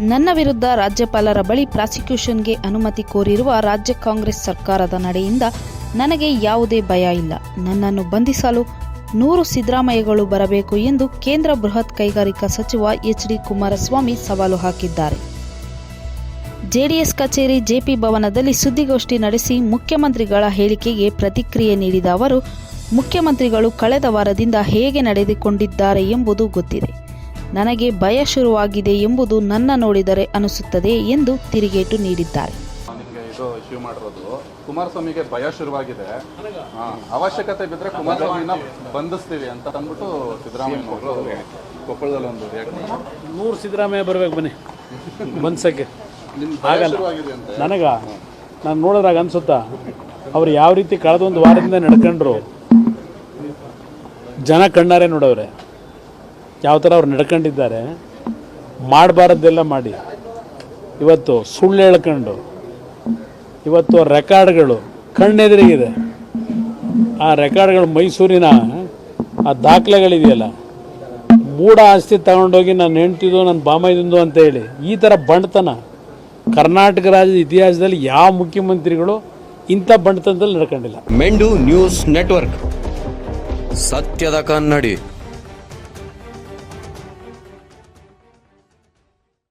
ನನ್ನ ವಿರುದ್ಧ ರಾಜ್ಯಪಾಲರ ಬಳಿ ಪ್ರಾಸಿಕ್ಯೂಷನ್ಗೆ ಅನುಮತಿ ಕೋರಿರುವ ರಾಜ್ಯ ಕಾಂಗ್ರೆಸ್ ಸರ್ಕಾರದ ನಡೆಯಿಂದ ನನಗೆ ಯಾವುದೇ ಭಯ ಇಲ್ಲ. ನನ್ನನ್ನು ಬಂಧಿಸಲು 100 ಸಿದ್ದರಾಮಯ್ಯಗಳು ಬರಬೇಕು ಎಂದು ಕೇಂದ್ರ ಬೃಹತ್ ಕೈಗಾರಿಕಾ ಸಚಿವ ಎಚ್.ಡಿ. ಕುಮಾರಸ್ವಾಮಿ ಸವಾಲು ಹಾಕಿದ್ದಾರೆ. ಜೆಡಿಎಸ್ ಕಚೇರಿ ಜೆಪಿ ಭವನದಲ್ಲಿ ಸುದ್ದಿಗೋಷ್ಠಿ ನಡೆಸಿ ಮುಖ್ಯಮಂತ್ರಿಗಳ ಹೇಳಿಕೆಗೆ ಪ್ರತಿಕ್ರಿಯೆ ನೀಡಿದ ಅವರು, ಮುಖ್ಯಮಂತ್ರಿಗಳು ಕಳೆದ ವಾರದಿಂದ ಹೇಗೆ ನಡೆದುಕೊಂಡಿದ್ದಾರೆ ಎಂಬುದು ಗೊತ್ತಿದೆ. ನನಗೆ ಭಯ ಶುರುವಾಗಿದೆ ಎಂಬುದು ನನ್ನ ನೋಡಿದರೆ ಅನಿಸುತ್ತದೆ ಎಂದು ತಿರುಗೇಟು ನೀಡಿದ್ದಾರೆ. ನಿಮಗೆ ಇದು ಇಶ್ಯೂ ಮಾಡಿರೋದು ಕುಮಾರಸ್ವಾಮಿಗೆ ಭಯ ಶುರುವಾಗಿದೆ, ಅವಶ್ಯಕತೆ ಬಿದ್ದರೆ ಕುಮಾರಸ್ವಾಮಿನ ಬಂಧಿಸ್ತೀವಿ ಅಂತ ಅಂದ್ಬಿಟ್ಟು ಸಿದ್ದರಾಮಯ್ಯ ಅವರು ಕೊಪ್ಪಳದಲ್ಲಿ ಒಂದು 100 ಸಿದ್ದರಾಮಯ್ಯ ಬರಬೇಕು ಬನ್ನಿ ಬಂಧಿಸೋಕ್ಕೆ ಆಗಲ್ಲ. ನಾನು ನೋಡಿದ್ರಾಗ ಅನ್ಸುತ್ತಾ ಅವ್ರು ಯಾವ ರೀತಿ ಕಳೆದ ಒಂದು ವಾರದಿಂದ ನಡ್ಕೊಂಡ್ರು, ಜನ ಕಣ್ಣಾರೆ ನೋಡವ್ರೆ ಯಾವ ಥರ ಅವ್ರು ನಡ್ಕೊಂಡಿದ್ದಾರೆ. ಮಾಡಬಾರದ್ದೆಲ್ಲ ಮಾಡಿ ಇವತ್ತು ಸುಳ್ಳು ಹೇಳ್ಕೊಂಡು ಇವತ್ತು ರೆಕಾರ್ಡ್ಗಳು ಕಣ್ಣೆದುರಿಗಿದೆ. ಆ ರೆಕಾರ್ಡ್ಗಳು ಮೈಸೂರಿನ ಆ ದಾಖಲೆಗಳಿದೆಯಲ್ಲ, ಮೂಢ ಆಸ್ತಿ ತಗೊಂಡೋಗಿ ನಾನು ಹೆಂಡ್ತಿದ್ದು ನನ್ನ ಬಾಮೈದಿಂದು ಅಂತ ಹೇಳಿ ಈ ಥರ ಬಂಡತನ ಕರ್ನಾಟಕ ರಾಜ್ಯದ ಇತಿಹಾಸದಲ್ಲಿ ಯಾವ ಮುಖ್ಯಮಂತ್ರಿಗಳು ಇಂಥ ಬಂಡತನದಲ್ಲಿ ನಡ್ಕೊಂಡಿಲ್ಲ. ಮೆಂಡು ನ್ಯೂಸ್ ನೆಟ್ವರ್ಕ್, ಸತ್ಯದ ಕನ್ನಡಿ.